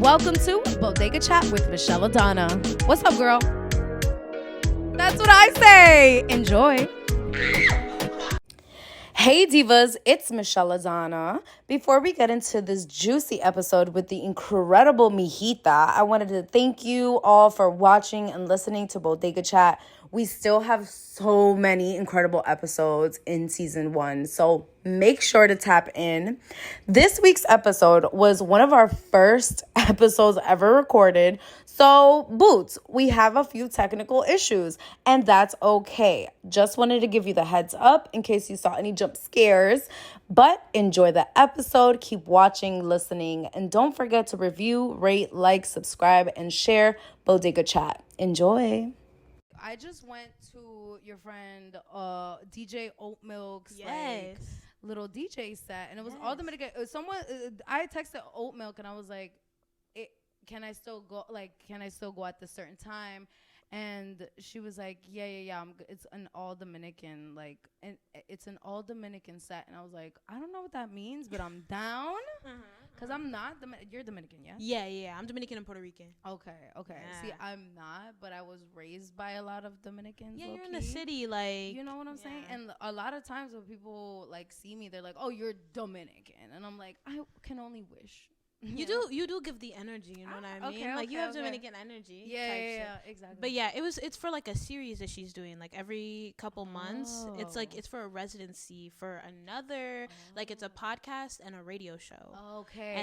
Welcome to Bodega Chat with Michelladonna. What's up, girl? That's what I say. Enjoy. Hey divas, it's Michelladonna. Before we get into this juicy episode with the incredible Mijita, I wanted to thank you all for watching and listening to Bodega Chat. We still have so many incredible episodes in season 1, so make sure to tap in. This week's episode was one of our first episodes ever recorded, so boots, we have a few technical issues, and that's okay. Just wanted to give you the heads up in case you saw any jump scares, but enjoy the episode, keep watching, listening, and don't forget to review, rate, like, subscribe, and share Bodega Chat. Enjoy. I just went to your friend DJ Oat Milk's like little DJ set, and it was all Dominican. Someone I texted Oat Milk, and I was like, "Can I still go? Like, can I still go at this certain time?" And she was like, "Yeah. It's an all Dominican, like, and it's an all Dominican set." And I was like, "I don't know what that means, but I'm down." Because I'm not, you're Dominican, yeah? Yeah. I'm Dominican and Puerto Rican. Okay. Yeah. See, I'm not, but I was raised by a lot of Dominicans. Yeah, you're in the city, like. You know what I'm saying? And a lot of times when people, like, see me, they're like, "Oh, you're Dominican." And I'm like, I can only wish. You do give the energy, you know what I mean? Like, you have Dominican energy. Yeah, exactly. But yeah, it's for like a series that she's doing, like every couple months. It's for a residency for another, like it's a podcast and a radio show. Okay.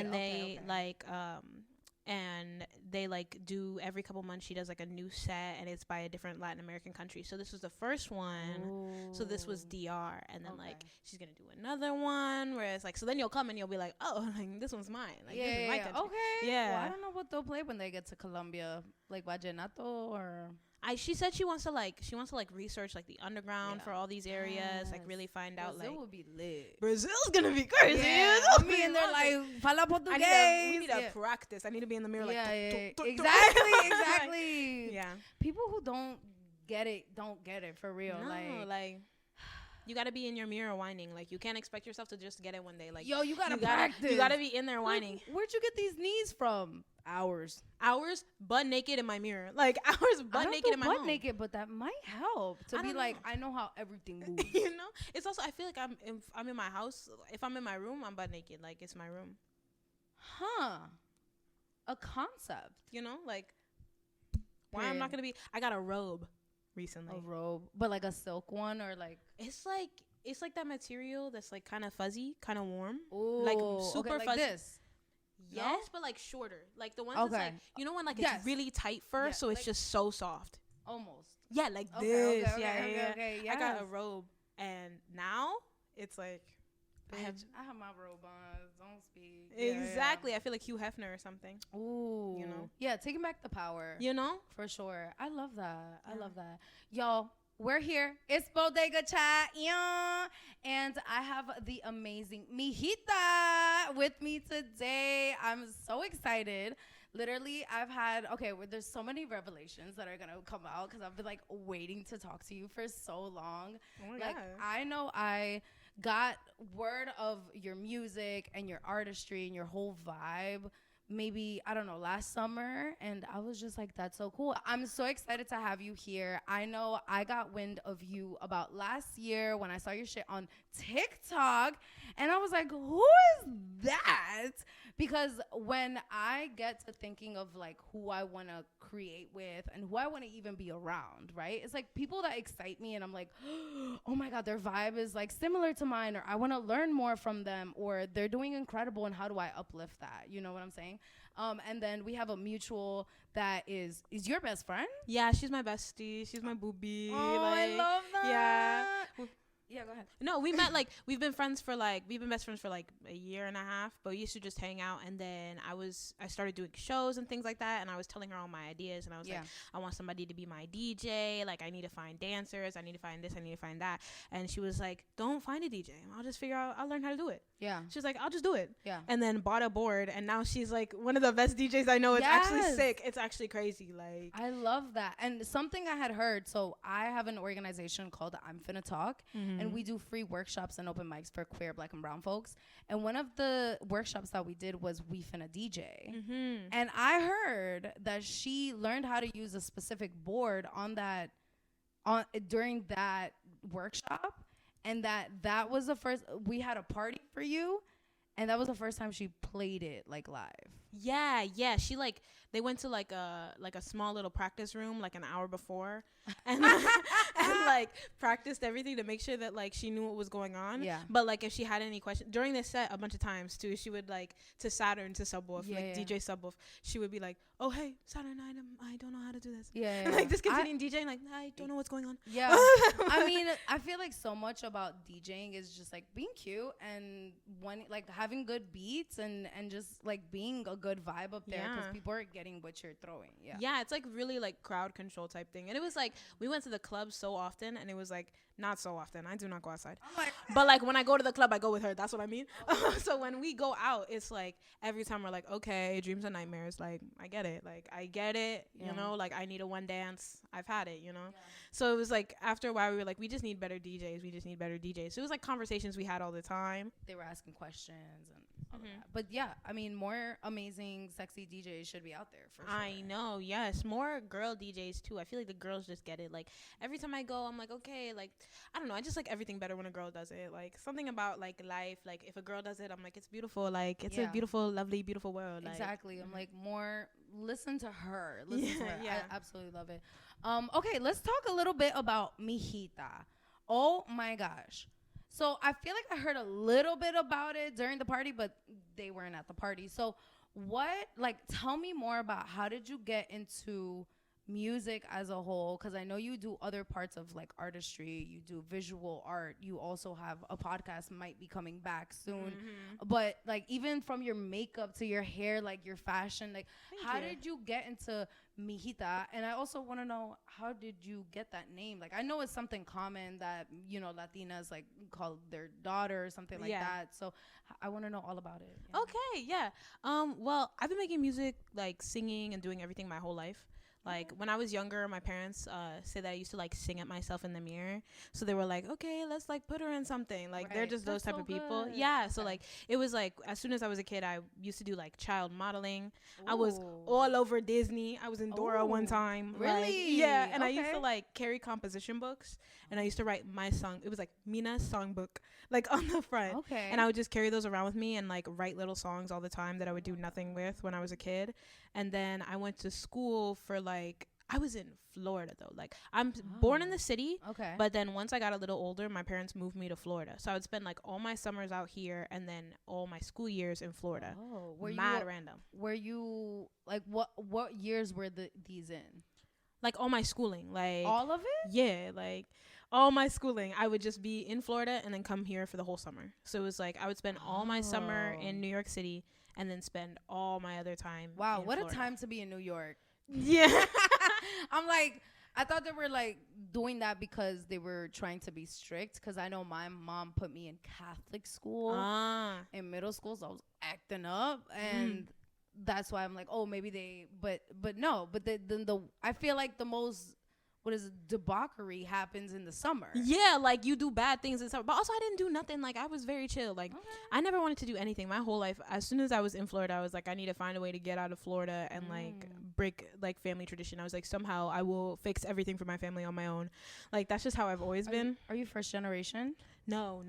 And they like do every couple months she does like a new set, and it's by a different Latin American country. So this was the first one. Ooh. So this was DR, and then like she's gonna do another one where it's like, so then you'll come and you'll be like, oh, like this one's mine, like this is my country. Okay. Yeah. Well, I don't know what they'll play when they get to Colombia, like vallenato or. She said she wants to research like the underground for all these areas, like really find out. Brazil would be lit. Brazil's gonna be crazy. Yeah. I mean, they're like, fala portugués. We need to practice. I need to be in the mirror like. Exactly. Yeah. People who don't get it for real. No, like you gotta be in your mirror whining. Like you can't expect yourself to just get it one day. Like yo, you gotta practice. You gotta be in there whining. Where'd you get these knees from? Hours, butt naked in my mirror. Like hours, butt naked in my home. Butt naked, but that might help to be like, I know how everything moves. You know, it's also I feel like if I'm in my house. If I'm in my room, I'm butt naked. Like it's my room. Huh? A concept. You know, like why I'm not gonna be. I got a robe recently. A robe, but like a silk one or like. It's like that material that's like kind of fuzzy, kind of warm. Ooh, like super like fuzzy. This. Yes, no? But like shorter. Like the ones that's like, you know when like it's really tight fur, so it's like, just so soft. Almost. Yeah, like this. Okay. Yes. I got a robe, and now it's like I have my robe on. Don't speak. Exactly. I feel like Hugh Hefner or something. Ooh. You know? Yeah, taking back the power. You know? For sure. I love that. Yeah. I love that. Y'all, we're here. It's Bodega Chat. Yeah. And I have the amazing Mijita with me today. I'm so excited. Literally, there's so many revelations that are going to come out because I've been like waiting to talk to you for so long. Oh my God. I know I got word of your music and your artistry and your whole vibe maybe, I don't know, last summer, and I was just like, that's so cool. I'm so excited to have you here. I know I got wind of you about last year when I saw your shit on TikTok, and I was like, who is that? Because when I get to thinking of like who I want to create with and who I want to even be around, right? It's like people that excite me and I'm like, oh my God, their vibe is like similar to mine, or I want to learn more from them, or they're doing incredible, and how do I uplift that? You know what I'm saying? And then we have a mutual that is your best friend? Yeah, she's my bestie. She's my boobie. Oh, I love that. Yeah. Yeah, go ahead. No, we've been best friends for like a year and a half, but we used to just hang out, and then I started doing shows and things like that, and I was telling her all my ideas, and I was like, I want somebody to be my DJ, like I need to find dancers, I need to find this, I need to find that, and she was like, don't find a DJ, I'll learn how to do it. Yeah. She was like, I'll just do it. Yeah. And then bought a board, and now she's like one of the best DJs I know. It's actually sick. It's actually crazy. Like, I love that. And something I had heard, so I have an organization called I'm Finna Talk, and we do free workshops and open mics for queer, black, and brown folks. And one of the workshops that we did was We Finna DJ. And I heard that she learned how to use a specific board during that workshop, and that was the first. We had a party for you, and that was the first time she played it like live. Yeah. She like they went to like a small little practice room like an hour before, and like practiced everything to make sure that like she knew what was going on. Yeah. But like if she had any questions during this set, a bunch of times too, she would like to Saturn to subwoof, DJ subwoof. She would be like, "Oh hey, Saturn item, I don't know how to do this." Yeah. And like just continuing DJing, like I don't know what's going on. Yeah. I mean, I feel like so much about DJing is just like being cute and like having good beats and just like being a good vibe up there because people are getting what you're throwing. Yeah, it's like really like crowd control type thing. And it was like we went to the club so often, and it was like not so often. I do not go outside. But like when I go to the club, I go with her. That's what I mean. So when we go out, it's like every time we're like, okay, dreams and nightmares. Like I get it. Like I get it. You know, like I need a one dance. I've had it, you know. Yeah. So it was like after a while we were like, we just need better DJs. We just need better DJs. So it was like conversations we had all the time. They were asking questions and all that. But yeah, I mean, more amazing, sexy DJs should be out there for sure. I know, yes. More girl DJs too. I feel like the girls just get it. Like every time I go, I'm like, okay, like I don't know. I just like everything better when a girl does it. Like something about like life. Like if a girl does it, I'm like, it's beautiful. Like it's a beautiful, lovely, beautiful world. Exactly. I'm like more. Listen to her. Listen to her. Yeah. I absolutely love it. Okay, let's talk a little bit about Mijita. Oh my gosh. So I feel like I heard a little bit about it during the party, but they weren't at the party. So tell me more about how did you get into music as a whole? Because I know you do other parts of like artistry, you do visual art, you also have a podcast might be coming back soon. But like even from your makeup to your hair, like your fashion, like how did you get into Mijita? And I also want to know, how did you get that name? Like I know it's something common that, you know, Latinas like call their daughter or something like that. So I want to know all about it. Okay, yeah. Well, I've been making music, like singing and doing everything my whole life. Like when I was younger, my parents say that I used to like sing at myself in the mirror. So they were like, okay, let's like put her in something. Like they're just those type of people. Yeah. So like it was like as soon as I was a kid, I used to do like child modeling. I was all over Disney. I was in Dora one time. Really? Like, yeah. And I used to like carry composition books, and I used to write my song. It was like Mina's songbook, like on the front. Okay. And I would just carry those around with me and like write little songs all the time that I would do nothing with when I was a kid. And then I went to school for like, I was in Florida though. Like I'm born in the city. Okay. But then once I got a little older, my parents moved me to Florida. So I would spend like all my summers out here and then all my school years in Florida. Oh, random. Were you like what years were these in? Like all my schooling, like all of it? Yeah, like all my schooling. I would just be in Florida and then come here for the whole summer. So it was like I would spend all my summer in New York City and then spend all my other time. Wow, in what Florida. A time to be in New York. Yeah. I'm like, I thought they were like doing that because they were trying to be strict. Because I know my mom put me in Catholic school in middle school, so I was acting up, and that's why I'm like, oh, maybe they. But no, but the I feel like the most. What is it, debauchery happens in the summer. Yeah, like you do bad things in summer. But also I didn't do nothing. Like I was very chill. Like I never wanted to do anything my whole life. As soon as I was in Florida, I was like, I need to find a way to get out of Florida and like break like family tradition. I was like, somehow I will fix everything for my family on my own. Like that's just how I've always been. Are you first generation? No.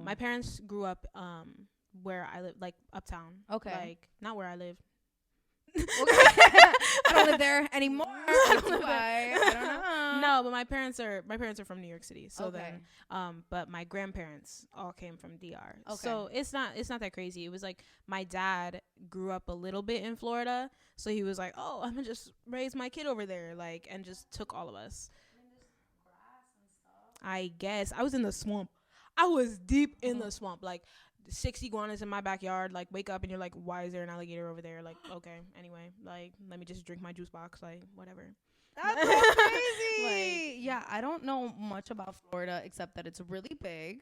My parents grew up where I live, like uptown. Okay. Like not where I live. I don't live there anymore. I don't know. No, but my parents are from New York City. So then, but my grandparents all came from DR. Okay. So it's not that crazy. It was like my dad grew up a little bit in Florida, so he was like, oh, I'm gonna just raise my kid over there, like, and just took all of us. I guess I was in the swamp. I was deep in the swamp, like. 6 iguanas in my backyard. Like wake up and you're like, why is there an alligator over there? Like okay, anyway, like let me just drink my juice box, like whatever. That's so crazy. Yeah, I don't know much about Florida except that it's really big,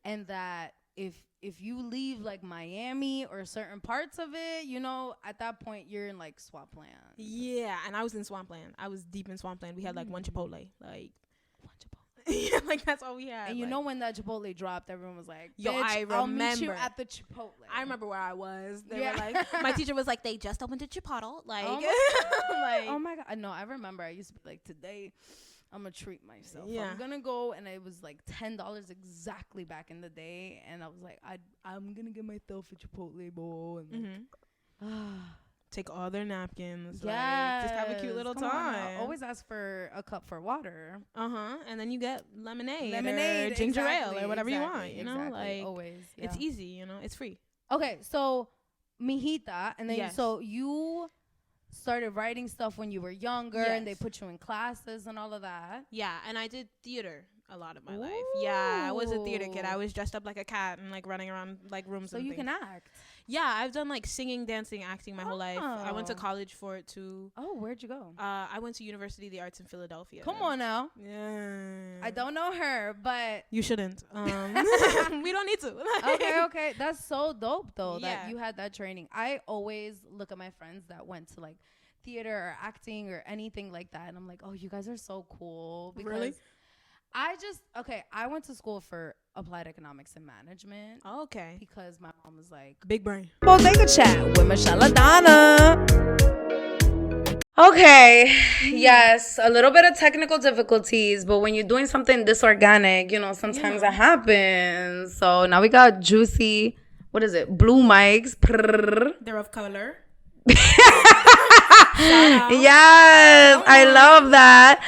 and that if you leave like Miami or certain parts of it, you know, at that point you're in like swampland. Yeah, and I was in swampland. I was deep in swampland. We had like one Chipotle, like. Yeah, like that's all we had. And you like, know when that Chipotle dropped, everyone was like, yo, I remember. I'll meet you at the Chipotle. I remember where I was. They were like, my teacher was like, they just opened a Chipotle. Like, oh my God. No, I remember. I used to be like, today I'm going to treat myself. Yeah. I'm going to go. And it was like $10 exactly back in the day. And I was like, I'm going to get myself a Chipotle bowl. And like, take all their napkins. Yeah. Like, just have a cute little time. Always ask for a cup for water. And then you get lemonade or ginger ale or whatever you want. You know, like always. Yeah. It's easy. You know, it's free. Okay, so Mijita, and then Yes. so you started writing stuff when you were younger, Yes. and they put you in classes and all of that. Yeah, and I did theater a lot of my life. Yeah, I was a theater kid. I was dressed up like a cat and like running around like rooms. So and you things. can act. Yeah, I've done like singing, dancing, acting my whole life. I went to college for it too. Oh, where'd you go? I went to University of the Arts in Philadelphia. Come on now. Yeah. I don't know her, but You shouldn't. We don't need to. okay. That's so dope though that Yeah. you had that training. I always look at my friends that went to like theater or acting or anything like that, and I'm like, oh, you guys are so cool. Because Really? I went to school for applied economics and management. Okay. Because my mom was like, Big brain. Bodega Chat with Michelladonna. Okay, yes, a little bit of technical difficulties, but when you're doing something this organic, you know, sometimes it happens. So now we got juicy, what is it, blue mics. They're of color. Yes, I love that.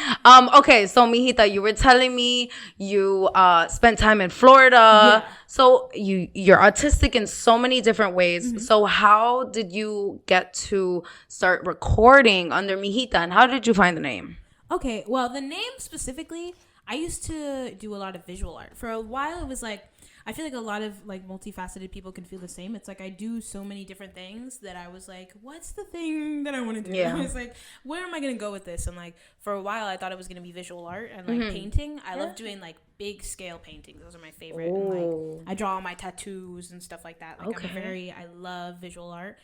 Okay, so Mijita, you were telling me you spent time in Florida. Yeah. So you're autistic in so many different ways. So how did you get to start recording under Mijita, and how did you find the name? Okay, well, the name specifically, I used to do a lot of visual art. For a while, it was like, I feel like a lot of like multifaceted people can feel the same. It's like I do so many different things that I was like, what's the thing that I want to do? Yeah. I was like, where am I going to go with this? And like for a while, I thought it was going to be visual art and like painting. I love doing like big scale paintings. Those are my favorite. And, like, I draw all my tattoos and stuff like that. Like I love visual art.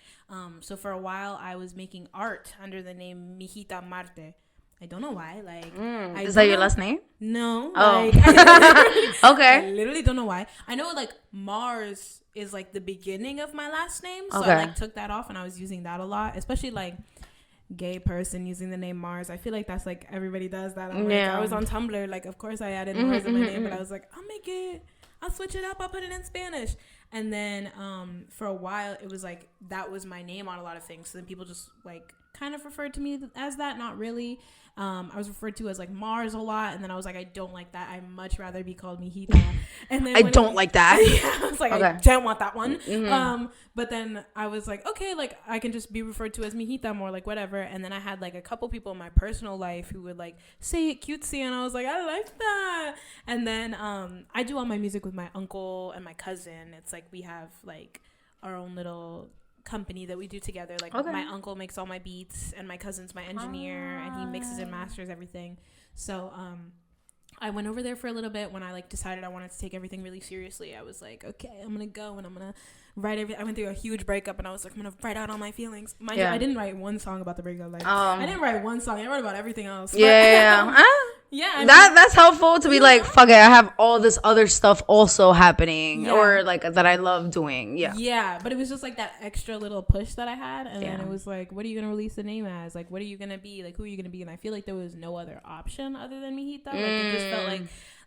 So for a while, I was making art under the name Mijita Marte. I don't know why. Like, Is that your last name? No. Oh. Like, Okay. I literally don't know why. I know like Mars is like the beginning of my last name, so Okay. I like took that off and I was using that a lot, especially like gay person using the name Mars. I feel like that's like everybody does that. I'm like, I was on Tumblr, like of course I added Mars in my name, but I was like, I'll switch it up. I'll put it in Spanish. And then for a while it was like that was my name on a lot of things. So then people just like kind of referred to me as that, not really. I was referred to as like Mars a lot, and then I was like, I don't like that. I'd much rather be called Mijita. And then I don't like that. I was like, I don't want that one. But then I was like, okay, like I can just be referred to as Mijita more, like whatever. And then I had like a couple people in my personal life who would like say it cutesy, and I was like, I like that. And then I do all my music with my uncle and my cousin. It's like we have like our own little company that we do together. Like my uncle makes all my beats and my cousin's my engineer and he mixes and masters everything. So I went over there for a little bit when I like decided I wanted to take everything really seriously. I was like, okay, I'm gonna go and I'm gonna write everything. I went through a huge breakup and I was like, I'm gonna write out all my feelings. Mind you, I didn't write one song about the breakup. Like I didn't write one song. I wrote about everything else. Yeah. That's helpful to be like, fuck it, I have all this other stuff also happening or like that I love doing. Yeah, but it was just like that extra little push that I had, and then it was like, what are you gonna release the name as? Like, what are you gonna be? Like, who are you gonna be? And I feel like there was no other option other than Mijita. Like it just felt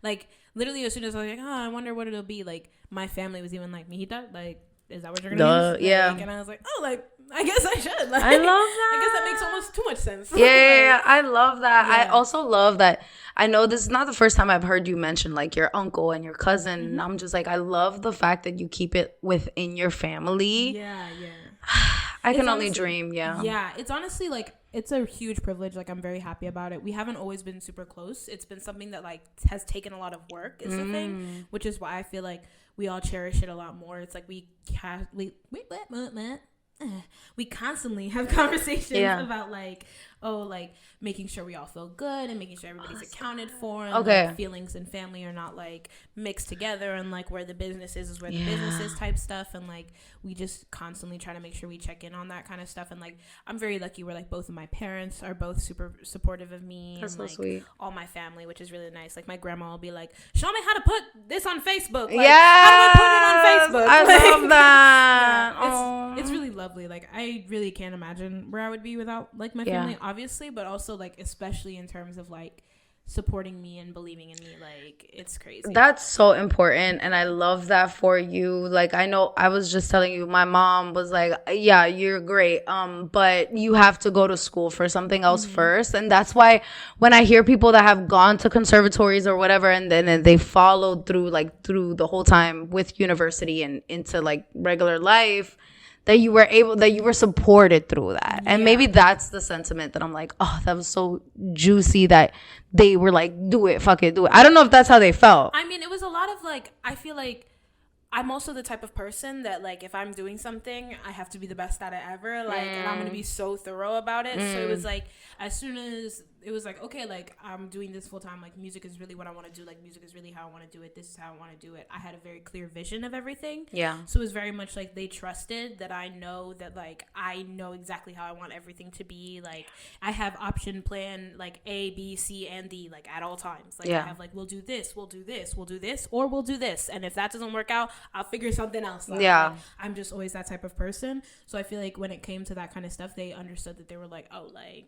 like literally as soon as I was like, oh, I wonder what it'll be. Like my family was even like, Mijita, like, is that what you're gonna use? Yeah. Like, and I was like, oh, like I guess I should. Like, I love that. I guess that makes almost too much sense. Yeah, I love that. Yeah. I also love that. I know this is not the first time I've heard you mention like your uncle and your cousin. And I'm just like, I love the fact that you keep it within your family. Yeah. I can only dream. Yeah, it's honestly like it's a huge privilege. Like I'm very happy about it. We haven't always been super close. It's been something that like has taken a lot of work is the thing, which is why I feel like we all cherish it a lot more. It's like we we constantly have conversations about like, oh, like making sure we all feel good and making sure everybody's accounted for, and like, feelings and family are not like mixed together, and like where the business is where the business is type stuff, and like we just constantly try to make sure we check in on that kind of stuff. And like I'm very lucky where like both of my parents are both super supportive of me. That's and so like sweet. All my family, which is really nice. Like my grandma will be like, show me how to put this on Facebook. Like, how do we put it on Facebook? I like, love that. It's really lovely. Like I really can't imagine where I would be without like my family, obviously, but also like especially in terms of like supporting me and believing in me. Like it's crazy. That's so important, and I love that for you. Like I know I was just telling you, my mom was like, yeah, you're great, but you have to go to school for something else first. And that's why when I hear people that have gone to conservatories or whatever, and then they followed through the whole time with university and into like regular life, that you were supported through that. And maybe that's the sentiment that I'm like, oh, that was so juicy that they were like, do it, fuck it, do it. I don't know if that's how they felt. I mean, it was a lot of like, I feel like I'm also the type of person that like if I'm doing something, I have to be the best at it ever. Like, and I'm gonna be so thorough about it. So it was like, as soon as it was like, okay, like I'm doing this full time, like music is really what I want to do, like music is really how I want to do it, this is how I want to do it. I had a very clear vision of everything. So it was very much like they trusted that I know exactly how I want everything to be. Like I have option plan like A, B, C, and D like at all times. Like I have like, we'll do this, we'll do this, we'll do this, or we'll do this. And if that doesn't work out, I'll figure something else out. Like, I'm just always that type of person. So I feel like when it came to that kind of stuff, they understood that they were like, oh, like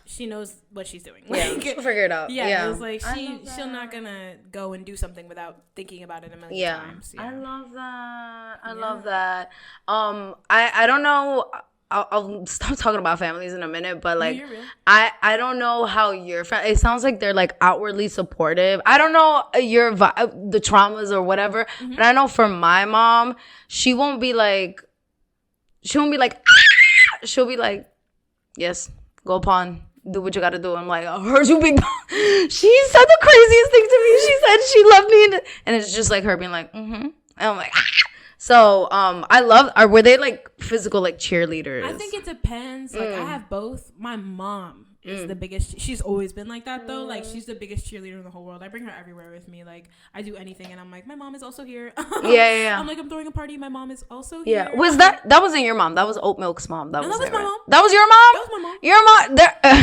she knows what she's doing. Like, she'll figure it out. It was like she'll not gonna go and do something without thinking about it a million times. I love that. I love that. I don't know. I'll stop talking about families in a minute, but like I don't know how your it sounds like they're like outwardly supportive. I don't know the traumas or whatever, but I know for my mom, she won't be like she'll be like, yes, go upon, do what you gotta do. I'm like, I heard you, big dog. She said the craziest thing to me. She said she loved me, and it's just like her being like, and I'm like, So, were they like physical, like cheerleaders? I think it depends. Like I have both. My mom is the biggest. She's always been like that though. Like she's the biggest cheerleader in the whole world. I bring her everywhere with me. Like I do anything and I'm like, my mom is also here. I'm like, I'm throwing a party. My mom is also here. Yeah. Was that wasn't your mom? That was Oat Milk's mom. That was my mom. That was your mom? That was my mom. Your mom.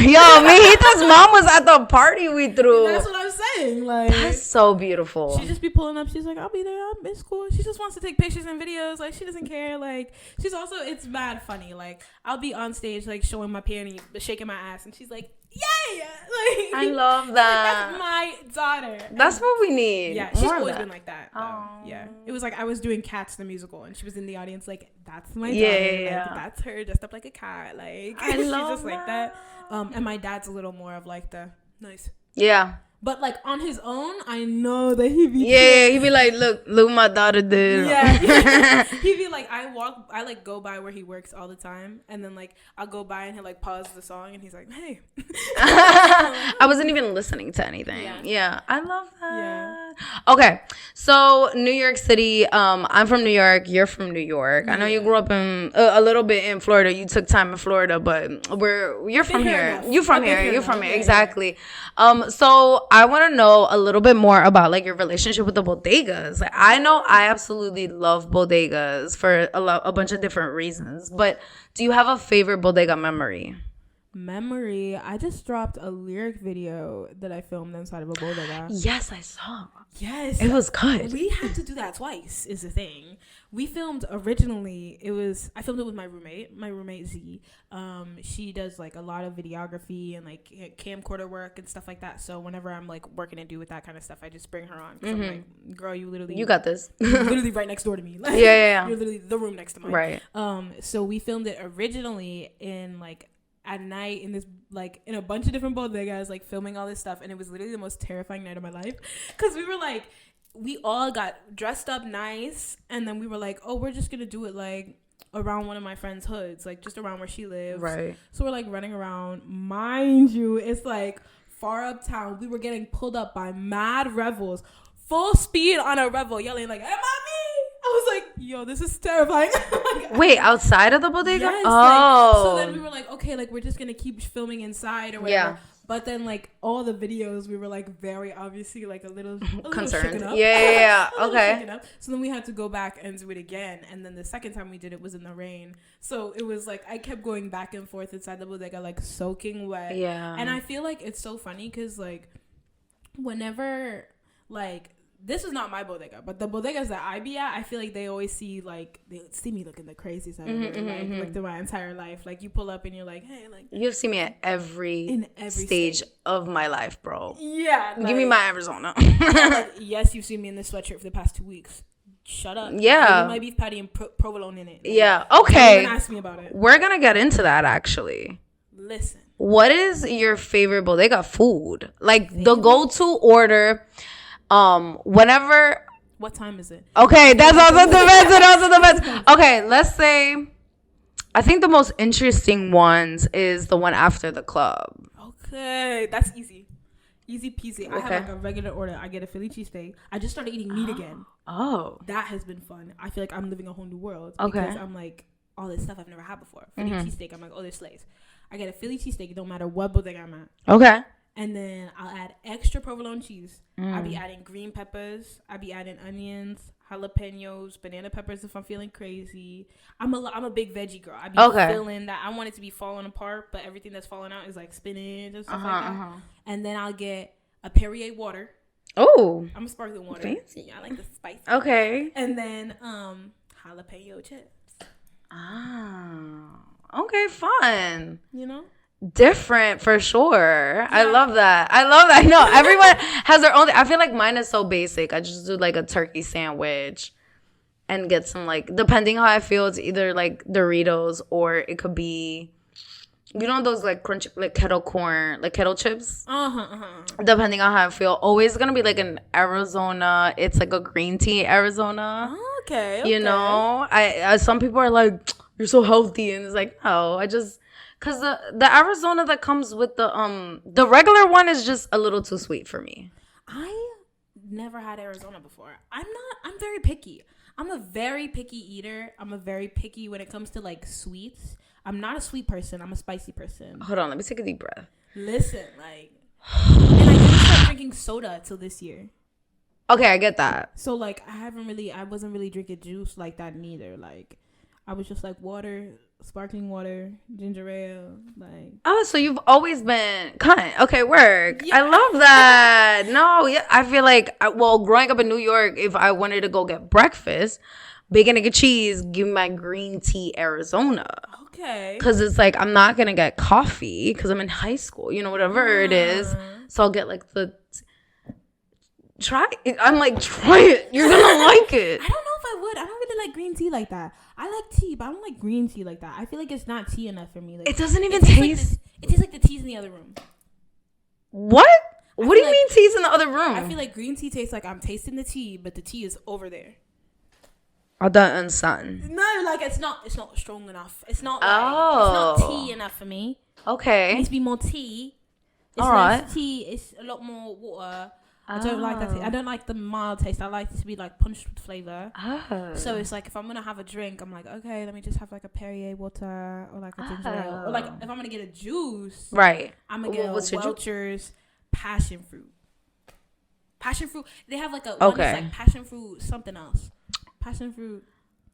Yo, Mijita's mom was at the party we threw. That's what I'm saying. Like that's so beautiful. She just be pulling up. She's like, I'll be there. It's cool. She just wants to take pictures and videos. Like she doesn't care. Like she's also, it's mad funny. Like I'll be on stage like showing my panty, shaking my ass, and she's like, yay! Like I love that. Like, that's my daughter. That's what we need. Yeah, she's always been like that. Yeah, it was like I was doing Cats the musical, and she was in the audience like, that's my daughter. Like, that's her dressed up like a cat. Like I she's love just like that. And my dad's a little more of like the nice. Yeah. But like on his own, I know that he'd be he'd be like, look what my daughter did. Yeah. He'd be like, I like go by where he works all the time, and then like I'll go by and he'll like pause the song and he's like, hey. I wasn't even listening to anything. Yeah. I love that. Yeah. Okay. So New York City, I'm from New York, you're from New York. I know you grew up in a little bit in Florida. You took time in Florida, but you're from here. You're from here. Exactly. So I want to know a little bit more about like your relationship with the bodegas. Like, I know I absolutely love bodegas for a bunch of different reasons, but do you have a favorite bodega memory? I just dropped a lyric video that I filmed inside of a bodega. Yes, I saw. Yes, it was good. We had to do that twice is the thing. We filmed originally, I filmed it with my roommate Z. She does like a lot of videography and like camcorder work and stuff like that. So whenever I'm like working and do with that kind of stuff, I just bring her on. I'm like, girl, you got this. You're literally right next door to me. Like, yeah. You're literally the room next to mine. Right. So we filmed it originally in like at night in this like in a bunch of different bodegas, like filming all this stuff, and it was literally the most terrifying night of my life because we were like, we all got dressed up nice, and then we were like, oh, we're just gonna do it like around one of my friend's hoods, like just around where she lives. Right. So we're like running around. Mind you, it's like far uptown. We were getting pulled up by mad rebels, full speed on a rebel, yelling like, "Hey, mommy!" I was like, yo, this is terrifying. Wait, outside of the bodega? Yes, so then we were like, okay, like we're just gonna keep filming inside or whatever. Yeah. But then, like, all the videos, we were, like, very obviously, like, a little concerned. Up. Yeah. Okay. So then we had to go back and do it again. And then the second time we did it was in the rain. So it was, like, I kept going back and forth inside the bodega, like, soaking wet. Yeah. And I feel like it's so funny because, like, whenever, like, this is not my bodega, but the bodegas that I be at, I feel like they always see me looking the craziest I've ever like through my entire life. Like, you pull up and you're like, hey, like, you've seen me at every stage of my life, bro. Yeah, like, give me my Arizona. Like, yes, you've seen me in this sweatshirt for the past 2 weeks. Shut up. Yeah, my beef patty and provolone in it. Like, yeah, okay. Don't even ask me about it. We're gonna get into that actually. Listen, what is your favorite bodega food? Like the go-to order. Whenever. What time is it? Okay, that's also the best. Okay, let's say. I think the most interesting ones is the one after the club. Okay, that's easy. Easy peasy. I have like a regular order. I get a Philly cheesesteak. I just started eating meat again. Oh. That has been fun. I feel like I'm living a whole new world. Okay. Because I'm like, all this stuff I've never had before. Philly cheesesteak. I'm like, oh, this slays. I get a Philly cheesesteak. No matter what bodega I'm at. Okay. And then I'll add extra provolone cheese. I'll be adding green peppers. I'll be adding onions, jalapenos, banana peppers if I'm feeling crazy. I'm a big veggie girl. I be feeling that. I want it to be falling apart, but everything that's falling out is like spinach and stuff like that. And then I'll get a Perrier water. Oh. I'm a sparkling water. Fancy. I like the spice. Okay. And then jalapeno chips. Ah. Okay, fun. You know? Different for sure. Yeah. I love that. No, everyone has their own. I feel like mine is so basic. I just do like a turkey sandwich and get some, like, depending how I feel, it's either like Doritos or it could be, you know, those like crunch, like kettle corn, like kettle chips. Depending on how I feel, always gonna be like an Arizona. It's like a green tea Arizona. Okay. You know, I some people are like, you're so healthy, and it's like, no, I just. Cause the Arizona that comes with the regular one is just a little too sweet for me. I never had Arizona before. I'm very picky. I'm a very picky eater. I'm a very picky when it comes to like sweets. I'm not a sweet person. I'm a spicy person. Hold on, let me take a deep breath. Listen, like, and I didn't start drinking soda till this year. Okay, I get that. So like, I wasn't really drinking juice like that neither. Like, I was just like water. Sparkling water, ginger ale, like. Oh, so you've always been kind. Okay, work. Yeah. I love that. No, yeah, I feel like, growing up in New York, if I wanted to go get breakfast, bacon, egg, and cheese, give me my green tea Arizona. Okay. Because it's like, I'm not going to get coffee because I'm in high school, you know, whatever it is. So I'll get like try it. I'm like, try it. You're going to like it. I don't know if I would. I don't really like green tea like that. I like tea, but I don't like green tea like that. I feel like it's not tea enough for me. Like, it doesn't even taste. It tastes like the tea's in the other room. What? What do you mean tea's in the other room? I feel like green tea tastes like I'm tasting the tea, but the tea is over there. I don't understand. No, like it's not strong enough. It's not it's not tea enough for me. Okay. It needs to be more tea. It's all right. Tea. It's a lot more water. I don't like that. I don't like the mild taste. I like it to be like punched with flavor. Oh. So it's like if I'm gonna have a drink, I'm like, okay, let me just have like a Perrier water or like a ginger ale. Or like if I'm gonna get a juice, right? I'm gonna get a Welch's passion fruit. Passion fruit. They have like a one that's like passion fruit something else. Passion fruit.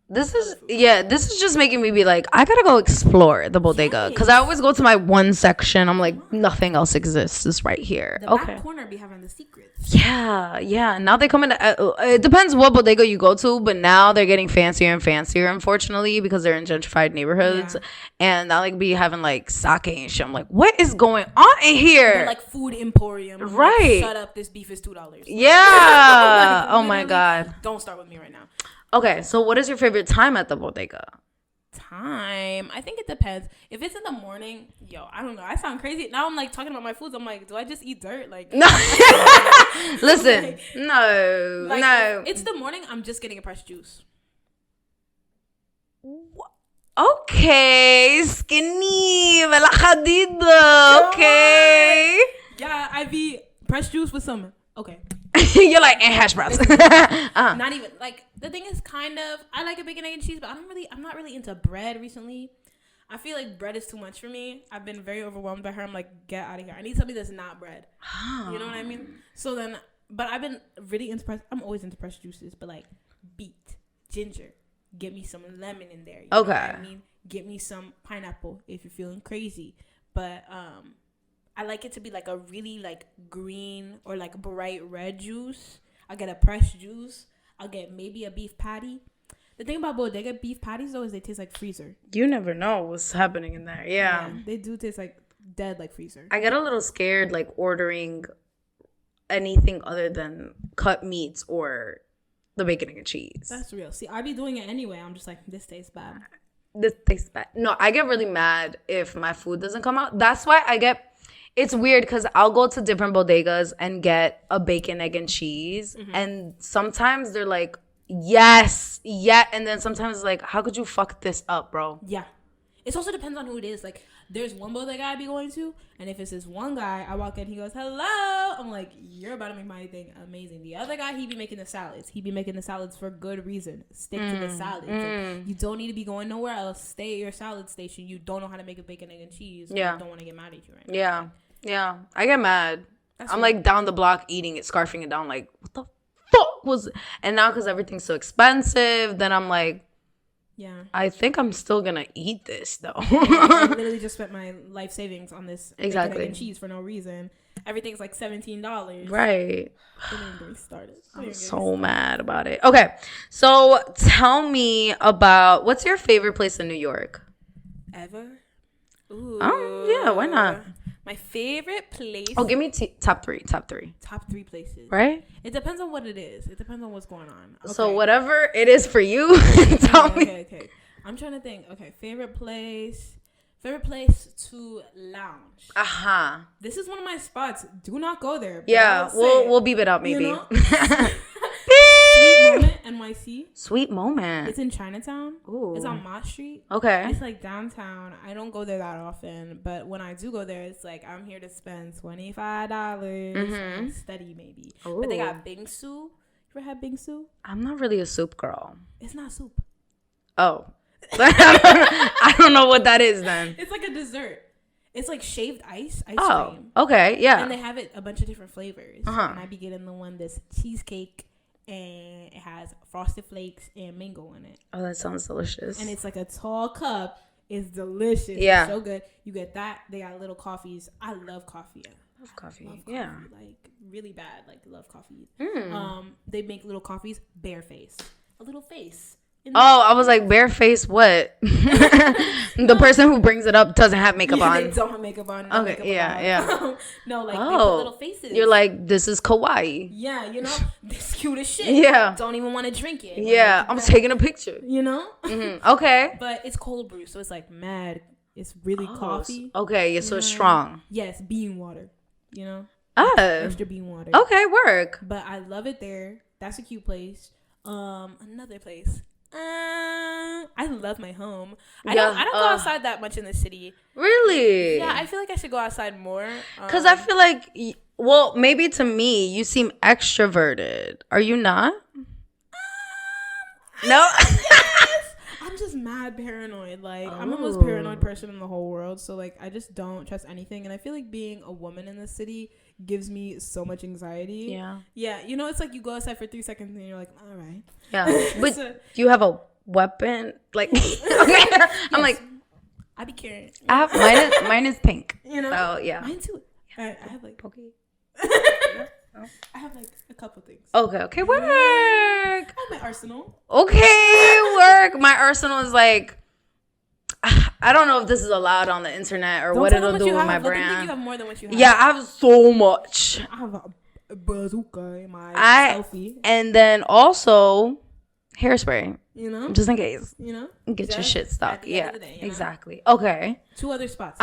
This is just making me be like, I gotta go explore the bodega because I always go to my one section. I'm like, nothing else exists. It's right here. The back corner be having the secrets. Yeah. Now they come in. It depends what bodega you go to, but now they're getting fancier and fancier, unfortunately, because they're in gentrified neighborhoods, and now they be having like sake and shit. I'm like, what is going on in here? They're like food emporium. I'm right. Like, shut up. This beef is $2. Yeah. Like, oh my god. Don't start with me right now. Okay, so what is your favorite time at the bodega? Time? I think it depends. If it's in the morning, I don't know. I sound crazy. Now I'm like talking about my foods. I'm like, do I just eat dirt? Like, no. Listen, like, no. If it's the morning, I'm just getting a fresh juice. Okay, skinny, relajadito. Okay. Yeah, I be fresh juice with some. Okay. You're like, and hash browns. Not even like the thing is kind of I like a bacon, egg, and cheese, but I'm not really into bread recently. I feel like bread is too much for me. I've been very overwhelmed by her. I'm like, get out of here. I need something that's not bread. You know what I mean? So then, but I've been really into I'm always into fresh juices, but like beet, ginger, get me some lemon in there. You know what I mean? Get me some pineapple if you're feeling crazy. But I like it to be like a really like green or like bright red juice. I'll get a pressed juice. I'll get maybe a beef patty. The thing about Bodega beef patties though is they taste like freezer. You never know what's happening in there. Yeah. They do taste like dead like freezer. I get a little scared like ordering anything other than cut meats or the bacon and cheese. That's real. See, I be doing it anyway. I'm just like, this tastes bad. This tastes bad. No, I get really mad if my food doesn't come out. That's why it's weird because I'll go to different bodegas and get a bacon, egg, and cheese. Mm-hmm. And sometimes they're like, yes, yeah. And then sometimes it's like, how could you fuck this up, bro? Yeah. It also depends on who it is. Like, there's one bodega I be going to, and if it's this one guy, I walk in, he goes, hello. I'm like, you're about to make my thing amazing. The other guy, he be making the salads. He be making the salads for good reason. Stick to the salads. Like, you don't need to be going nowhere else. Stay at your salad station. You don't know how to make a bacon, egg, and cheese. Yeah. You don't want to get mad at you right now. Yeah. Yeah. I get mad. I'm like down the block eating it, scarfing it down. Like, what the fuck was it? And now because everything's so expensive, then I'm like, yeah, I think I'm still gonna eat this though. I literally just spent my life savings on this exactly bacon, egg, and cheese for no reason. Everything's like $17. Right. Get started. I'm so mad about it. Okay, so tell me about what's your favorite place in New York? Ever? Ooh. Oh yeah, why not? My favorite place. Oh, give me top three. Top three places. Right? It depends on what it is. It depends on what's going on. Okay. So whatever it is for you, tell me. Okay. I'm trying to think. Okay, favorite place to lounge. This is one of my spots. Do not go there. Yeah, we'll beep it up maybe. You know? Sweet Moment, NYC. Sweet Moment. It's in Chinatown. Ooh. It's on Mott Street. Okay. It's like downtown. I don't go there that often, but when I do go there, it's like I'm here to spend $25. Mm-hmm. Steady maybe. Ooh. But they got bingsu. You ever had bingsu? I'm not really a soup girl. It's not soup. Oh. I don't know what that is then. It's like a dessert. It's like shaved ice cream. Okay, yeah. And they have it a bunch of different flavors. And I be getting the one that's cheesecake and it has frosted flakes and mango in it. Oh, that sounds delicious. And it's like a tall cup. It's delicious. Yeah. It's so good. You get that. They got little coffees. I love coffee. Love coffee. Yeah. Like really bad. Like love coffee. They make little coffees bare face. A little face. Oh, I was like, bare face what? The person who brings it up doesn't have makeup on. They don't have makeup on. No makeup on. No, like they put little faces. You're like, this is kawaii. Yeah, you know, this cute as shit. Yeah. Don't even want to drink it. Yeah, I'm taking a picture. You know? Mm-hmm. Okay. But it's cold brew, so it's like mad. It's really coffee. Okay, yeah, so it's strong. Yes, bean water. You know? Extra bean water. Okay, work. But I love it there. That's a cute place. Another place. I love my home. I don't go outside that much in the city. Really? Yeah, I feel like I should go outside more. Because I feel like, well, maybe to me, you seem extroverted. Are you not? No? Yes. I'm just mad paranoid. Like, I'm the most paranoid person in the whole world. So, like, I just don't trust anything. And I feel like being a woman in the city gives me so much anxiety. Yeah. Yeah. You know, it's like you go outside for 3 seconds and you're like, all right. Yeah. But do you have a weapon? Like, okay. I'm like, I be carrying. I have, mine is pink. You know? So, yeah. Mine too. I have like, okay. I have like a couple things. Okay, work. I have my arsenal. Okay, work. My arsenal is like, I don't know if this is allowed on the internet or what it'll do with my brand. I think you have more than what you have. Yeah, I have so much. I have a bazooka in my selfie. And then also hairspray. You know? Just in case. You know? Get your shit stuck. Yeah, day, exactly. Okay. 2 other spots.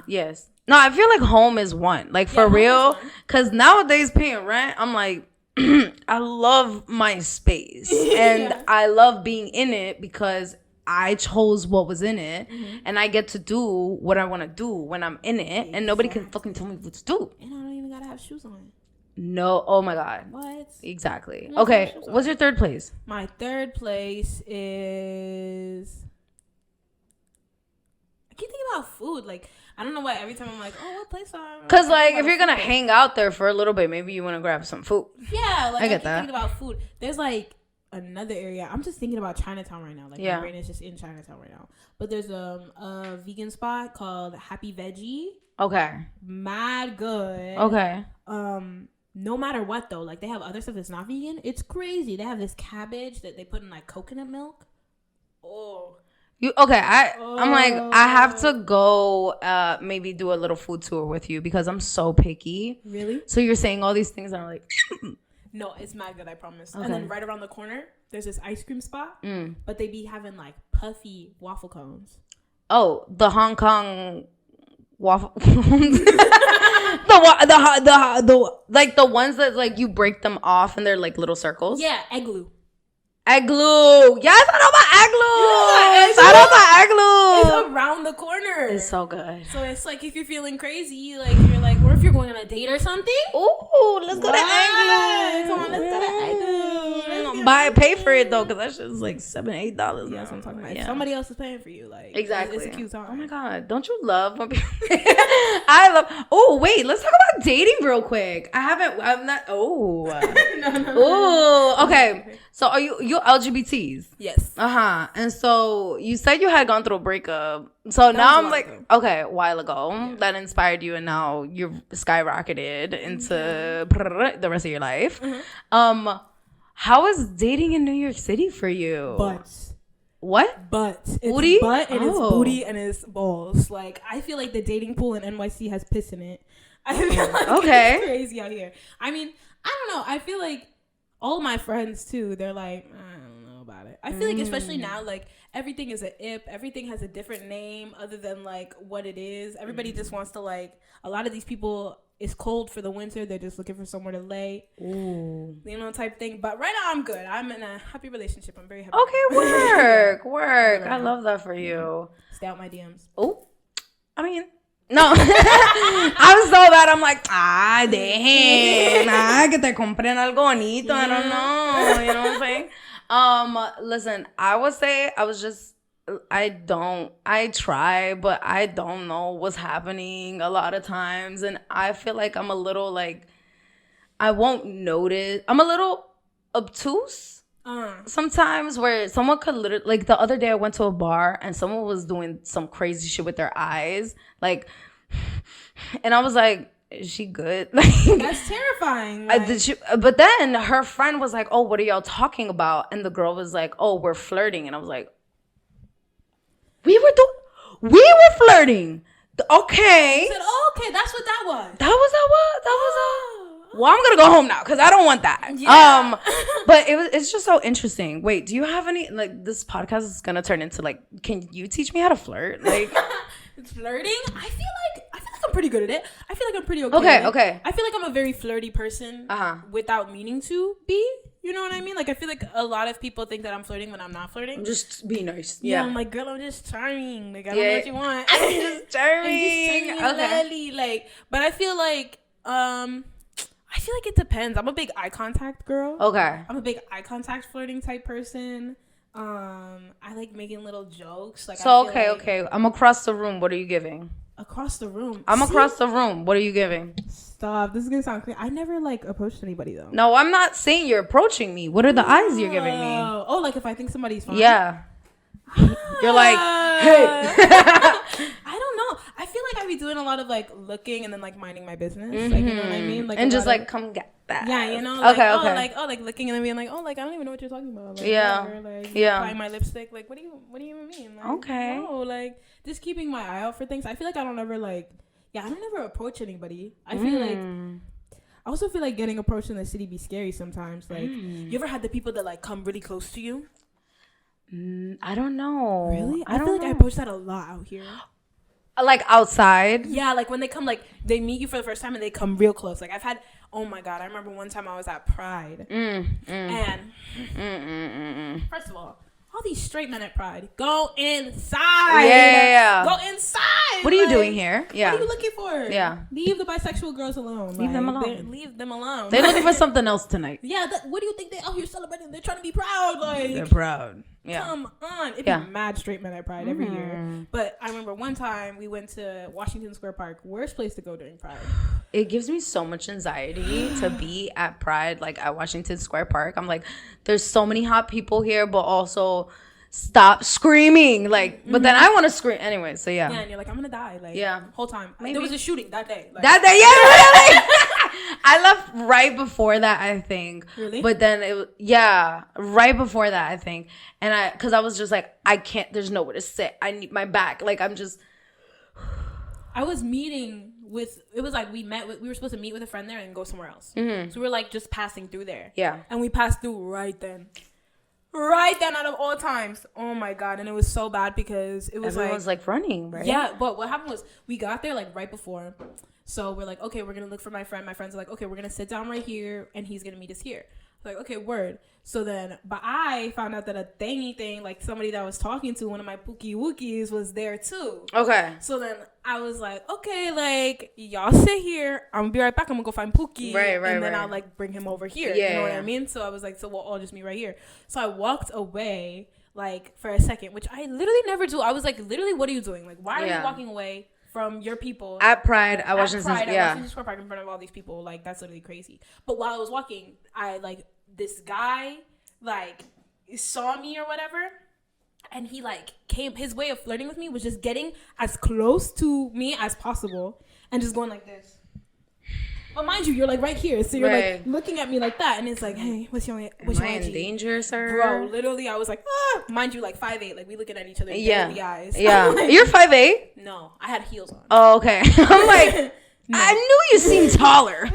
Yes. No, I feel like home is one. Like, for real. Because nowadays, paying rent, I'm like, I love my space. And I love being in it because I chose what was in it. Mm-hmm. And I get to do what I want to do when I'm in it. Exactly. And nobody can fucking tell me what to do. And I don't even got to have shoes on. No. Oh my God. What? Exactly. Okay. What's your third place? My third place is. I keep thinking about food. Like, I don't know why. Every time I'm like, oh, what place are? Because, like, if you're going to hang out there for a little bit, maybe you want to grab some food. Yeah. Like, I get keep that. thinking about food. There's, like, another area. I'm just thinking about Chinatown right now. Like, my brain is just in Chinatown right now. But there's a vegan spot called Happy Veggie. Okay. Mad good. Okay. No matter what, though, like, they have other stuff that's not vegan. It's crazy. They have this cabbage that they put in, like, coconut milk. Oh. I'm like, I have to go maybe do a little food tour with you because I'm so picky. Really? So you're saying all these things and I'm like... No, it's mad good, I promise. Okay. And then right around the corner, there's this ice cream spot. But they be having, like, puffy waffle cones. Oh, the Hong Kong... waffle the like the ones that like you break them off and they're like little circles. Yeah, egg glue. Egg glue. Yes, I know about egg glue. I know about egg glue. It's around the corner. It's so good. So it's like if you're feeling crazy, like you're like, or if you're going on a date or something. Ooh, let's go to egg glue. Come on, let's go to egg glue. Pay for it though, because that shit is like $7-8. Yeah, that's what I'm talking about. Yeah. Somebody else is paying for you, like exactly. It's a cute song. Oh my God, don't you love when people? I love. Oh wait, let's talk about dating real quick. I'm not. Oh. No. Oh, okay. So are you LGBTs? Yes. And so you said you had gone through a breakup. So now I'm like, okay, a while ago that inspired you, and now you've skyrocketed into the rest of your life. How is dating in New York City for you? What? It's booty? Butt and it's booty and it's balls. Like, I feel like the dating pool in NYC has piss in it. I feel like it's crazy out here. I mean, I don't know. I feel like all my friends too, they're like, I don't know about it. I feel like especially now, like everything is a ip. Everything has a different name other than like what it is. Everybody just wants to like, a lot of these people, it's cold for the winter. They're just looking for somewhere to lay. Ooh. You know, type thing. But right now I'm good. I'm in a happy relationship. I'm very happy. Okay, work. I love that for you. Stay out my DMs. Oh, I mean, no. I'm so bad. I'm like, dejen. Que te compren algo bonito. I don't know. You know what I'm saying? Listen, I would say I try, but I don't know what's happening a lot of times. And I feel like I'm a little like, I won't notice. I'm a little obtuse sometimes where someone could literally, like the other day I went to a bar and someone was doing some crazy shit with their eyes. Like, and I was like, is she good? Like, that's terrifying. But then her friend was like, oh, what are y'all talking about? And the girl was like, oh, we're flirting. And I was like, we were flirting. Okay. I said, oh, okay, that's what that was. That was well, I'm gonna go home now because I don't want that. Yeah. But it's just so interesting. Wait, do you have any, like, this podcast is gonna turn into like, can you teach me how to flirt? Like, flirting? I feel like I'm pretty good at it. I feel like I'm pretty okay. Okay. I feel like I'm a very flirty person without meaning to be. You know what I mean? Like, I feel like a lot of people think that I'm flirting when I'm not flirting. Just be nice. Yeah. I'm like, girl, I'm just charming. Like, I don't know what you want. I'm just charming. Okay. Like, but I feel like it depends. I'm a big eye contact girl. Okay. I'm a big eye contact flirting type person. I like making little jokes. Like, so okay. I'm across the room. What are you giving? Across the room. I'm across the room. What are you giving? Stop. This is gonna sound crazy. I never like approached anybody though. No, I'm not saying you're approaching me. What are the eyes you're giving me? Oh, like if I think somebody's fine. Yeah. You're like, hey. I don't know. I feel like I be doing a lot of like looking and then like minding my business. Like, you know what I mean? Like, and just like come get that. Yeah, you know. Like, okay. Like looking and then being like, oh, like I don't even know what you're talking about. Like, yeah. Whatever, like, yeah. applying my lipstick. Like, what do you even mean? Like, okay. No, like just keeping my eye out for things. I feel like I don't ever approach anybody. I feel like. I also feel like getting approached in the city be scary sometimes. Like, you ever had the people that like come really close to you? I don't know. Really? I feel like I approach that a lot out here. Like outside? Yeah, like when they come, like they meet you for the first time and they come real close. Like I've had, oh my God, I remember one time I was at Pride. And first of all, all these straight men at Pride, go inside. Yeah. Go inside. What are you doing here? Yeah. What are you looking for? Yeah. Leave the bisexual girls alone. Leave them alone. Leave them alone. They're looking for something else tonight. Yeah. What do you think they're out here celebrating? They're trying to be proud. Like, they're proud. Yeah. Come on. It'd be mad straight men at Pride every year. But I remember one time we went to Washington Square Park. Worst place to go during Pride. It gives me so much anxiety to be at Pride, like at Washington Square Park. I'm like, there's so many hot people here, but also stop screaming. Like, but then I want to scream anyway. So yeah. Yeah, and you're like, I'm gonna die. Like, whole time. Maybe. There was a shooting that day. Like, That day, yeah. I left right before that, I think. Really? But then right before that, I think. And because I was just like, I can't. There's nowhere to sit. I need my back. Like, I'm just. I was meeting with. It was like we were supposed to meet with a friend there and go somewhere else. Mm-hmm. So we were like just passing through there. Yeah. And we passed through right then. Right then, out of all times. Oh my God. And it was so bad because it was everyone's like running, right? Yeah, but what happened was we got there like right before. So we're like, okay, we're going to look for my friend. My friends are like, okay, we're going to sit down right here and he's going to meet us here. Like, okay, word. So then, but I found out that a thingy thing, like somebody that I was talking to, one of my Pookie Wookies, was there too. Okay. So then I was like, okay, like, y'all sit here. I'm going to be right back. I'm going to go find Pookie. Right. And then I'll like bring him over here. Yeah, you know what I mean? So I was like, so we'll all just meet right here. So I walked away like for a second, which I literally never do. I was like, literally, what are you doing? Like, why are you walking away from your people at Pride? I wasn't. Washington Square Park in front of all these people. Like, that's literally crazy. But while I was walking, I like this guy like saw me or whatever, and he like came. His way of flirting with me was just getting as close to me as possible and just going like this. But mind you, you're like right here, so you're like looking at me like that, and it's like, hey, what's your Am I in danger, sir? Bro, literally, I was like, ah. Mind you, like 5'8", like we looking at each other in the eyes. Yeah, like, you're 5'8". No, I had heels on. Oh, okay. I'm like, no. I knew you seemed taller.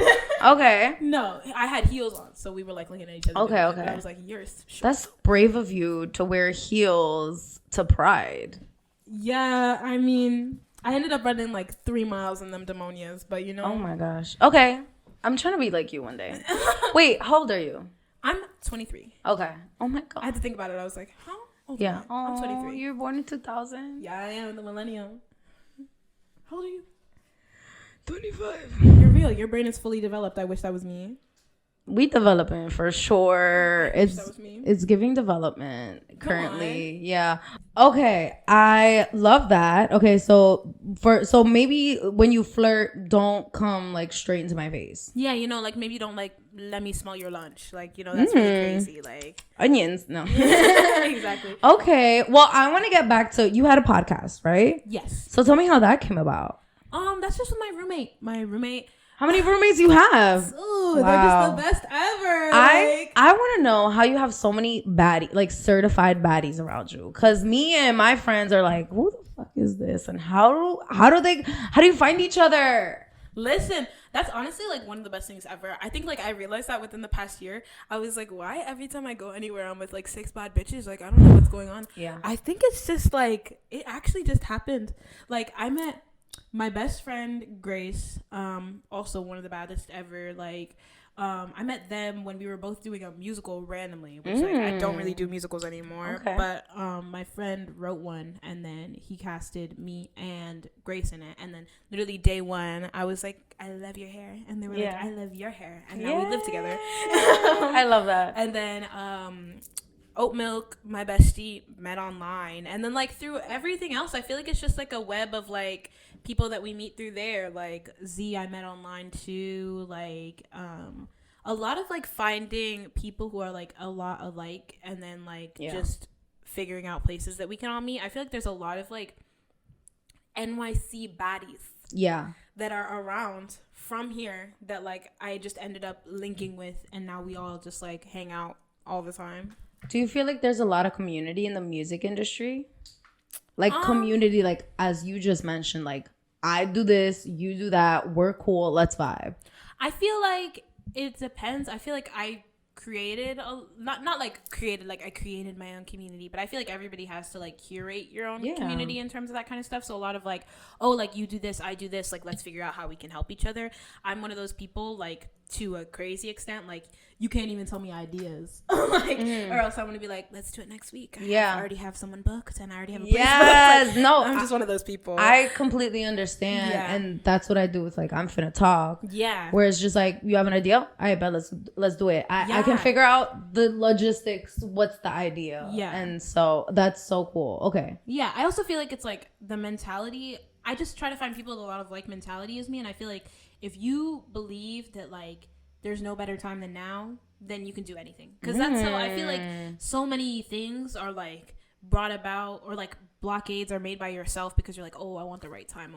Okay. No, I had heels on, so we were like looking at each other. Okay. And I was like, you're short. That's brave of you to wear heels to Pride. Yeah, I mean, I ended up running like 3 miles in them demonias, but you know. Oh my gosh. Okay. I'm trying to be like you one day. Wait, how old are you? I'm 23. Okay. Oh my God. I had to think about it. I was like, how old yeah. am I? I'm 23. You were born in 2000? Yeah, I am the millennium. How old are you? 25. You're real. Your brain is fully developed. I wish that was me. We developing for sure. It's giving development currently. Yeah. Okay. I love that. Okay. So maybe when you flirt, don't come like straight into my face. Yeah. You know, like maybe don't like let me smell your lunch. Like, you know, that's really crazy. Like onions. No. Exactly. Okay. Well, I want to get back to, you had a podcast, right? Yes. So tell me how that came about. That's just with my roommate. How many roommates you have? Ooh, wow. They're just the best ever. I want to know how you have so many like certified baddies around you. Cause me and my friends are like, who the fuck is this? And how do you find each other? Listen, that's honestly like one of the best things ever. I think like I realized that within the past year. I was like, why every time I go anywhere I'm with like 6 bad bitches? Like, I don't know what's going on. Yeah. I think it's just like, it actually just happened. Like, I met my best friend Grace, also one of the baddest ever. Like, I met them when we were both doing a musical randomly, which like I don't really do musicals anymore. Okay. But my friend wrote one, and then he casted me and Grace in it. And then literally day one, I was like, I love your hair, and they were like, I love your hair, and now we live together. I love that. And then Oat Milk, my bestie, met online, and then like through everything else, I feel like it's just like a web of like people that we meet through there. Like Z, I met online too. Like a lot of like finding people who are like a lot alike, and then like just figuring out places that we can all meet. I feel like there's a lot of like NYC baddies that are around from here that like I just ended up linking with, and now we all just like hang out all the time. Do you feel like there's a lot of community in the music industry? Like community, like as you just mentioned, like I do this, you do that, we're cool, let's vibe. I feel like it depends. I feel like I created I created my own community, but I feel like everybody has to like curate your own community in terms of that kind of stuff. So a lot of like, oh, like you do this, I do this, like let's figure out how we can help each other. I'm one of those people, like to a crazy extent. Like, you can't even tell me ideas. Like, or else I'm going to be like, let's do it next week. I already have someone booked and I already have a place booked. Like, no. I'm just one of those people. I completely understand. Yeah. And that's what I do with, like, I'm finna talk. Yeah. Where it's just like, you have an idea? All right, bet let's do it. I can figure out the logistics. What's the idea? Yeah. And so that's so cool. Okay. Yeah. I also feel like it's like the mentality. I just try to find people with a lot of like mentality as me. And I feel like if you believe that like, there's no better time than now, then you can do anything. Because that's so, I feel like so many things are like brought about, or like blockades are made by yourself because you're like, oh, I want the right time.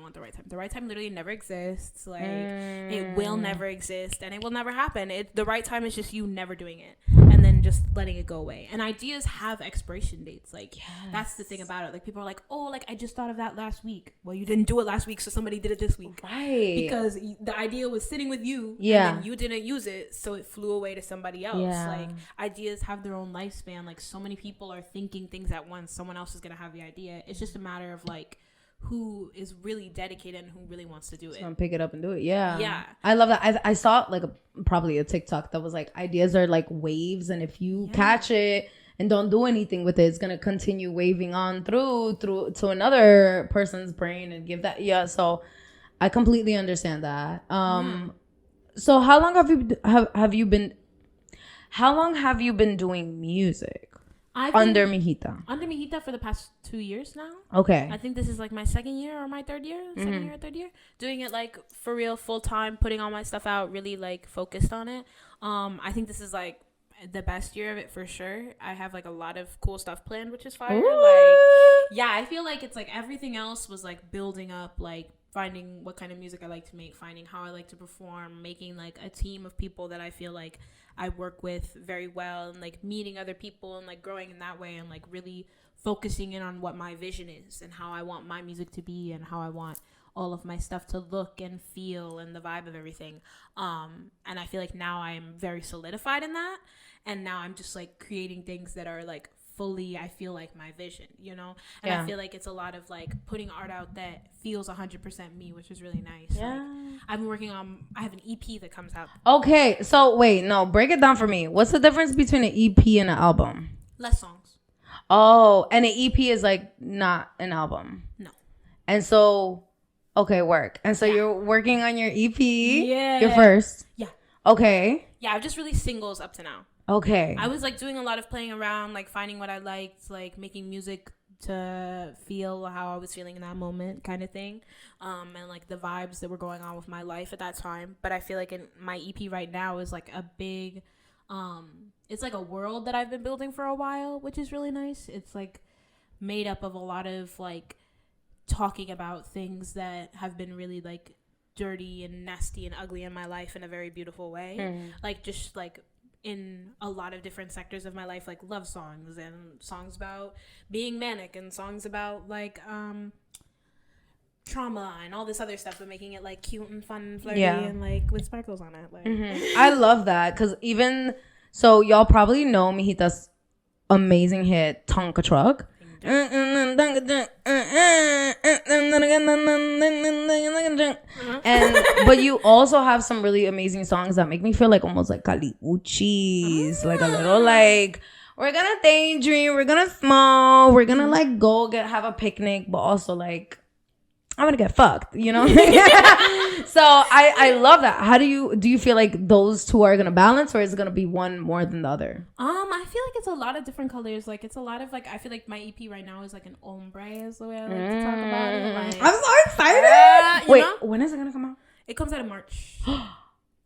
The right time literally never exists. Like, it will never exist and it will never happen. The right time is just you never doing it and then just letting it go away. And ideas have expiration dates. Like, that's the thing about it. Like, people are like, oh, like, I just thought of that last week. Well, you didn't do it last week, so somebody did it this week. Right. Because the idea was sitting with you and then you didn't use it, so it flew away to somebody else. Like, ideas have their own lifespan. Like, so many people are thinking things at once. Someone else is going to have the idea. It's just a matter of like who is really dedicated and who really wants to do it. So pick it up and do it. Yeah. I love that. I saw like probably a TikTok that was like, ideas are like waves, and if you catch it and don't do anything with it, it's gonna continue waving on through to another person's brain and give that. So I completely understand that. So how long have you been doing music? Under Mijita for the past 2 years now. Okay. I think this is like my second year or my third year. Third year. Doing it like for real, full time, putting all my stuff out, really like focused on it. I think this is like the best year of it for sure. I have like a lot of cool stuff planned, which is fire. Like, I feel like it's like everything else was like building up, like finding what kind of music I like to make, finding how I like to perform, making like a team of people that I feel like I work with very well, and like meeting other people and like growing in that way, and like really focusing in on what my vision is and how I want my music to be and how I want all of my stuff to look and feel and the vibe of everything. And I feel like now I'm very solidified in that, and now I'm just like creating things that are like fully, I feel like my vision, you know? And I feel like it's a lot of like putting art out that feels 100% me, which is really nice. Like, I've been working on, I have an EP that comes out. Okay, so wait, no, break it down for me. What's the difference between an EP and an album? Less songs. Oh, and an EP is like not an album. No. And so, okay, work. And so you're working on your EP. Yeah. Your first. Yeah. Okay. Yeah, I've just released singles up to now. Okay. I was like doing a lot of playing around, like finding what I liked, like making music to feel how I was feeling in that moment, kind of thing, and like the vibes that were going on with my life at that time. But I feel like in my EP right now is like a big, it's like a world that I've been building for a while, which is really nice. It's like made up of a lot of like talking about things that have been really like dirty and nasty and ugly in my life in a very beautiful way, like just like in a lot of different sectors of my life, like love songs and songs about being manic and songs about like trauma and all this other stuff, but making it like cute and fun and flirty and like with sparkles on it. Like I love that, because even so, y'all probably know Mijita's amazing hit Tonka Truck. And but you also have some really amazing songs that make me feel like almost like Caliuchis, like a little like we're gonna daydream, we're gonna smoke, we're gonna like go have a picnic, but also like I'm gonna get fucked, you know? So I love that. How do you feel like those two are gonna balance, or is it gonna be one more than the other? I feel like it's a lot of different colors. Like it's a lot of like, I feel like my EP right now is like an ombre is the way I like to talk about it. Like, I'm so excited. Wait, know? When is it gonna come out? It comes out in March.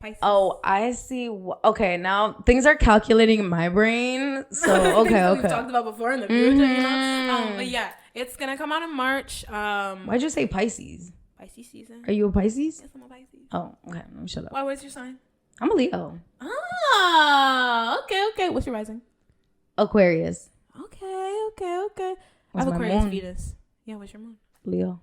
Pisces. Oh, I see. Okay, now things are calculating in my brain. So okay. We've talked about before in the future, you know? But yeah, it's gonna come out in March. Why'd you say Pisces? Pisces season. Are you a Pisces? Yes, I'm a Pisces. Oh, okay. Let me shut up. Why? What's your sign? I'm a Leo. Ah, okay. What's your rising? Aquarius. Okay. I have Aquarius moon? Venus. Yeah, what's your moon? Leo?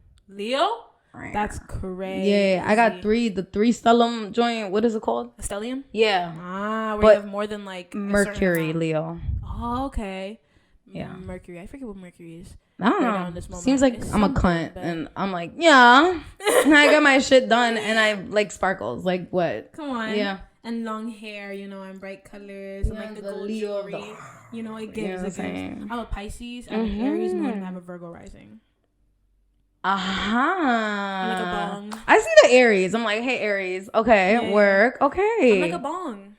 That's crazy. Yeah, I got the three stellium joint. What is it called? A stellium? Yeah. Where you have more than like Mercury, Leo. Oh, okay. Yeah. Mercury. I forget what Mercury is. I don't know. In this moment. Seems like I'm a cunt, and I'm like, yeah. I got my shit done, and I like sparkles. Like what? Come on. Yeah. and long hair, you know, and bright colors, and like the gold jewelry. You know, it gives. I'm a Pisces, I'm an Aries moon, and I have a Virgo rising. I'm like a bong. I see the Aries. I'm like, hey, Aries. Okay, work. Okay. I'm like a bong.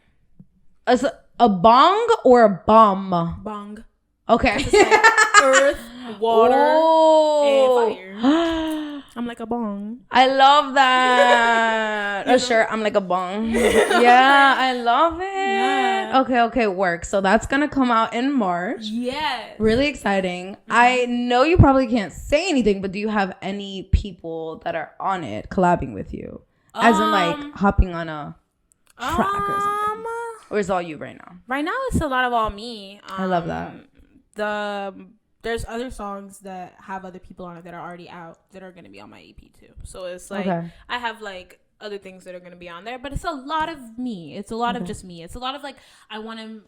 A bong or a bomb? Bong. Okay. It's like earth, water, and fire. I'm like a bong. I love that. Sure, I'm like a bong. Yeah, I love it. Yeah. Okay, work. So that's gonna come out in March. Yes. Really exciting. I know you probably can't say anything, but do you have any people that are on it collabing with you? As in like hopping on a track or something? Or is it all you right now? Right now it's a lot of all me. I love that. There's other songs that have other people on it that are already out that are going to be on my EP too. So it's like I have like other things that are going to be on there, but it's a lot of me. It's a lot of just me. It's a lot of like I want to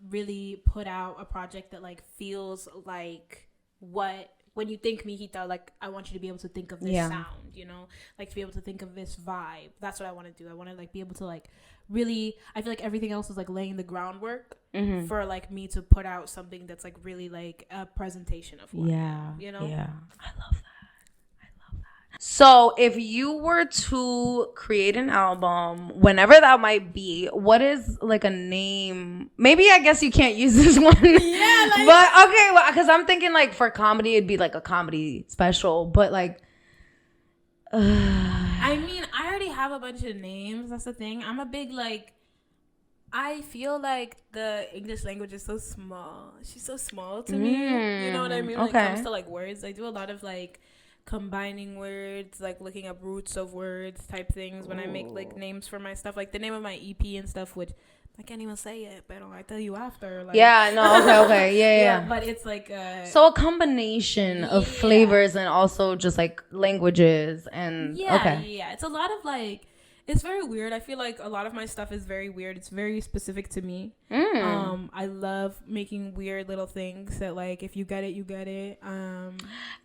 really put out a project that like feels like what when you think Mijita, like I want you to be able to think of this sound, you know, like to be able to think of this vibe. That's what I want to do. I want to like be able to like really, I feel like everything else is like laying the groundwork for like me to put out something that's like really like a presentation of what I am, you know? Yeah. I love that. So if you were to create an album, whenever that might be, what is like a name? Maybe I guess you can't use this one. Yeah. Like, but okay, well, because I'm thinking like for comedy, it'd be like a comedy special. But like, I mean, I already have a bunch of names. That's the thing. I'm a big like. I feel like the English language is so small. She's so small to me. You know what I mean? When it comes to like words, I do a lot of like combining words, like looking up roots of words type things when I make like names for my stuff, like the name of my EP and stuff, which I can't even say it, but I tell you after. Like, okay, yeah. But it's like so a combination of flavors and also just like languages and it's a lot of like. It's very weird. I feel like a lot of my stuff is very weird. It's very specific to me. I love making weird little things that like if you get it, you get it.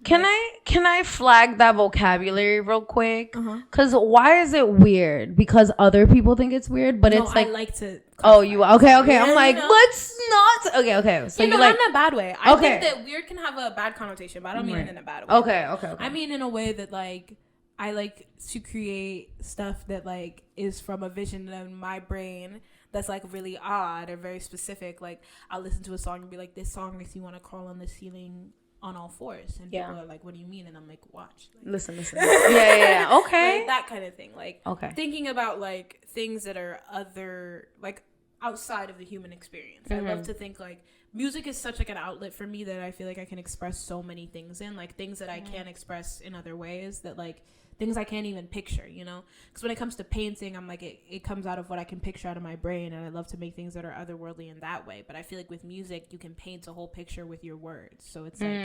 Can I flag that vocabulary real quick? Because why is it weird? Because other people think it's weird, but it's like I like to. Oh, you okay? I'm like, let's not. Okay. So you like not in a bad way. I think that weird can have a bad connotation, but I don't mean it in a bad way. Okay. I mean in a way that like. I like to create stuff that like is from a vision in my brain that's like really odd or very specific. Like I'll listen to a song and be like, this song makes me want to crawl on the ceiling on all fours, and people are like, what do you mean? And I'm like, watch. Like, listen. Yeah. Okay. Like, that kind of thing. Like thinking about like things that are other like outside of the human experience. I love to think like music is such like an outlet for me that I feel like I can express so many things in, like things that I can't express in other ways, that like things I can't even picture, you know? Because when it comes to painting, I'm like, it comes out of what I can picture out of my brain, and I love to make things that are otherworldly in that way. But I feel like with music, you can paint a whole picture with your words. So it's like,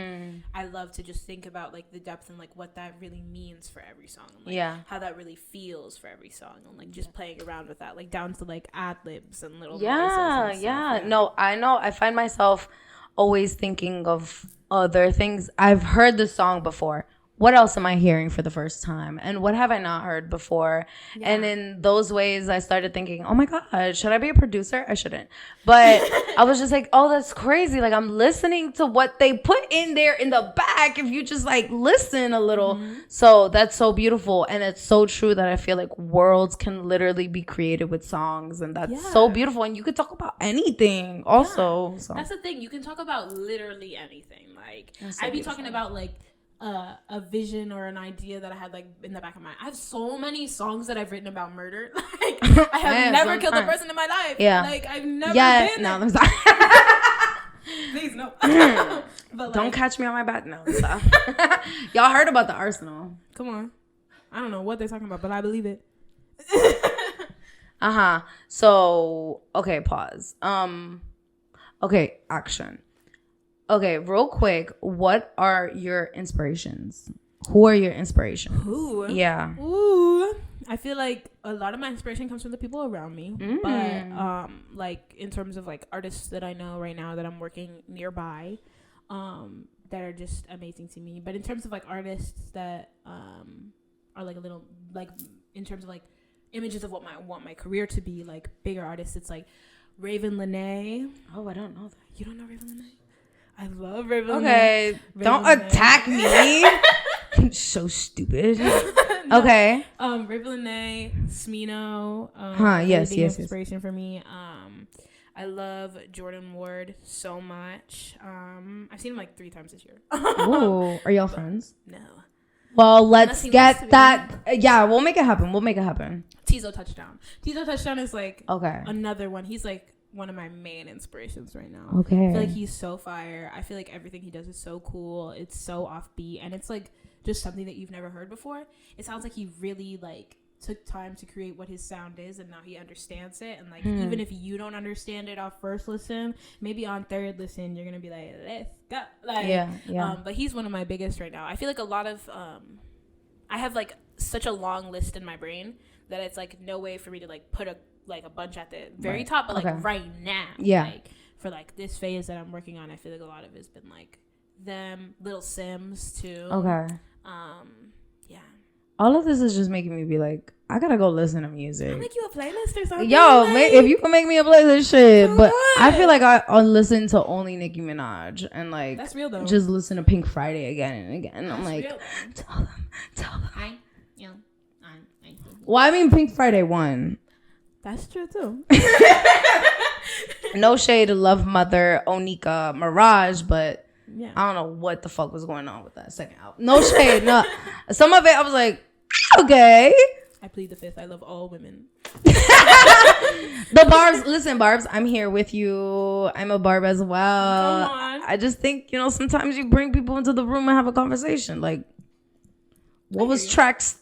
I love to just think about like the depth and like what that really means for every song. And, like, how that really feels for every song. And like just playing around with that, like down to like ad-libs and little noises and stuff. Yeah. No, I know. I find myself always thinking of other things. I've heard the song before. What else am I hearing for the first time? And what have I not heard before? Yeah. And in those ways, I started thinking, oh my God, should I be a producer? I shouldn't. But I was just like, oh, that's crazy. Like, I'm listening to what they put in there in the back if you just like listen a little. So that's so beautiful. And it's so true that I feel like worlds can literally be created with songs. And that's so beautiful. And you could talk about anything also. So. That's the thing. You can talk about literally anything. Like, so I'd be talking about like, a vision or an idea that I had like in the back of my mind. I have so many songs that I've written about murder. Like I have never killed a person in my life. Yeah. Like I've never been there. No, I'm sorry. Please no. But like, don't catch me on my back. No, stop. Y'all heard about the arsenal. Come on. I don't know what they're talking about, but I believe it. So okay, pause. Okay, action. Okay, real quick, what are your inspirations? Who are your inspirations? Who? Yeah. Ooh. I feel like a lot of my inspiration comes from the people around me. But like in terms of like artists that I know right now that I'm working nearby, that are just amazing to me. But in terms of like artists that are like a little like in terms of like images of what I want my career to be, like bigger artists. It's like Raven Lene. Oh, I don't know that. You don't know Raven Lene? I love Raven Lene. Okay, don't attack me. So stupid. No. Okay. Raven Lene, Smino. Yes. Inspiration for me. I love Jordan Ward so much. I've seen him like 3 times this year. Ooh, are y'all friends? No. Well, let's get that. Yeah, we'll make it happen. Tizo Touchdown. Tizo Touchdown is like another one. He's like one of my main inspirations right now. Okay. I feel like he's so fire. I feel like everything he does is so cool. It's so offbeat, and it's like just something that you've never heard before. It sounds like he really like took time to create what his sound is, and now he understands it. And like even if you don't understand it off first listen, maybe on third listen you're gonna be like, let's go. Like, yeah. But he's one of my biggest right now. I feel like a lot of I have like such a long list in my brain that it's like no way for me to like put a bunch at the very top, but like right now, like for like this phase that I'm working on, I feel like a lot of it's been like them, Little Sims too. Yeah. All of this is just making me be like, I gotta go listen to music. I'll make you a playlist or something. Yo, if you can make me a playlist, shit. But I feel like I listen to only Nicki Minaj and like that's real though. Just listen to Pink Friday again and again. That's I'm like, real. tell them. Well, I mean, Pink Friday won. That's true too. No shade to Love Mother, Onika, Mirage, but yeah. I don't know what the fuck was going on with that second album. No shade. No, some of it I was like, okay. I plead the fifth. I love all women. The Barbs, listen, Barbs, I'm here with you. I'm a Barb as well. Come on. I just think, sometimes you bring people into the room and have a conversation. Like, what was tracks?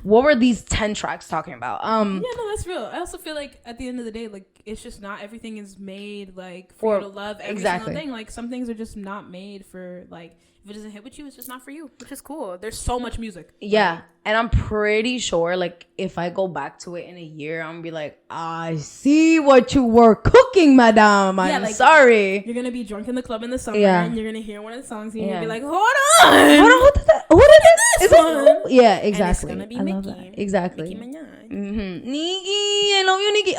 What were these 10 tracks talking about? Yeah, no, that's real. I also feel like at the end of the day, like it's just not everything is made like for you to love every single thing. Like some things are just not made for like if it doesn't hit with you, it's just not for you, which is cool. There's so much music. Yeah, right? And I'm pretty sure like if I go back to it in a year, I'm gonna be like, I see what you were cooking, madame. I'm sorry. You're gonna be drunk in the club in the summer, and you're gonna hear one of the songs, and you're gonna be like, hold on, who did this one? Yeah, exactly. And it's gonna be Nicki. Exactly. Nicki Minaj. Nicki, I love you, Nicki.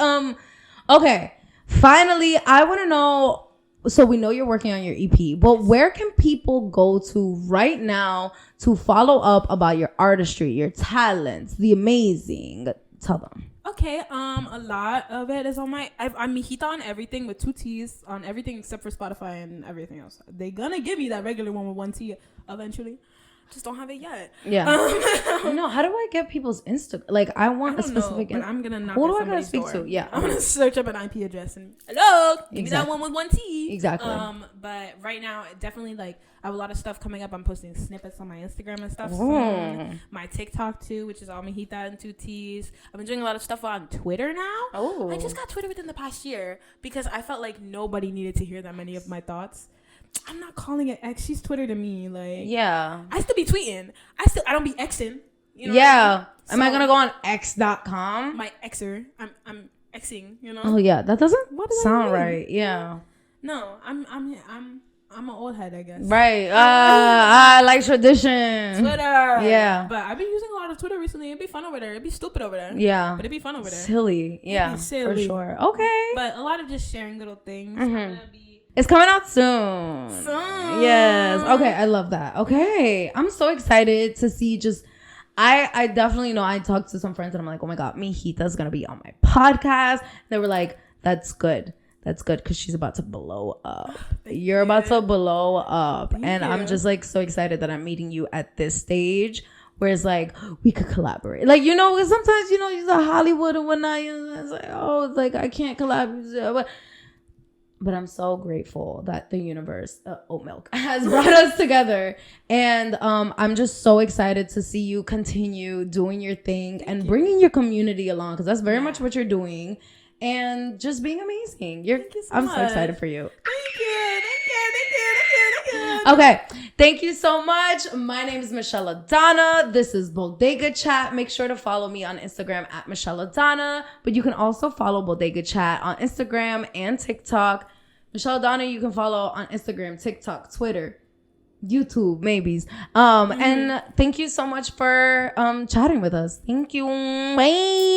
Okay. Finally, I want to know. So we know you're working on your EP, but where can people go to right now to follow up about your artistry, your talents, the amazing? Tell them. Okay, a lot of it is on I'm Mijita on everything with 2 T's on everything except for Spotify and everything else. They gonna give me that regular one with 1 T eventually. Just don't have it yet. Yeah. No, how do I get people's Insta? Like, I want a specific. But I'm gonna knock. Who do I gotta speak to? Yeah, I'm gonna search up an IP address and hello, give me that one with 1 T. Exactly. But right now, definitely like I have a lot of stuff coming up. I'm posting snippets on my Instagram and stuff soon. My TikTok too, which is all Mijita and 2 T's. I've been doing a lot of stuff on Twitter now. Oh. I just got Twitter within the past year because I felt like nobody needed to hear that many of my thoughts. I'm not calling it X. She's Twitter to me. Like, yeah. I still be tweeting. I don't be Xing. You know yeah. What I mean? Am I gonna go on X.com? My Xer. I'm Xing. You know. Oh yeah, that doesn't sound right. Yeah. No, I'm an old head, I guess. Right. I like tradition. Twitter. Yeah. But I've been using a lot of Twitter recently. It'd be fun over there. It'd be stupid over there. Yeah. But it'd be fun over there. Silly. Yeah. Silly. For sure. Okay. But a lot of just sharing little things. It's coming out soon. Yes. Okay. I love that. Okay. I'm so excited to see just... I definitely know. I talked to some friends and I'm like, oh my God, Mijita's going to be on my podcast. They were like, that's good. That's good because she's about to blow up. You're about to blow up. And I'm just like so excited that I'm meeting you at this stage where it's like, we could collaborate. Like, sometimes, you're Hollywood and whatnot. It's like, it's like, I can't collaborate. But I'm so grateful that the universe, oat milk, has brought us together. And I'm just so excited to see you continue doing your thing and bringing your community along because that's very much what you're doing. And just being amazing. I'm so excited for you. Thank you. Okay. Thank you so much. My name is Michelladonna. This is Bodega Chat. Make sure to follow me on Instagram at Michelladonna. But you can also follow Bodega Chat on Instagram and TikTok. Michelladonna, you can follow on Instagram, TikTok, Twitter. YouTube maybes. And thank you so much for chatting with us. Thank you. Bye.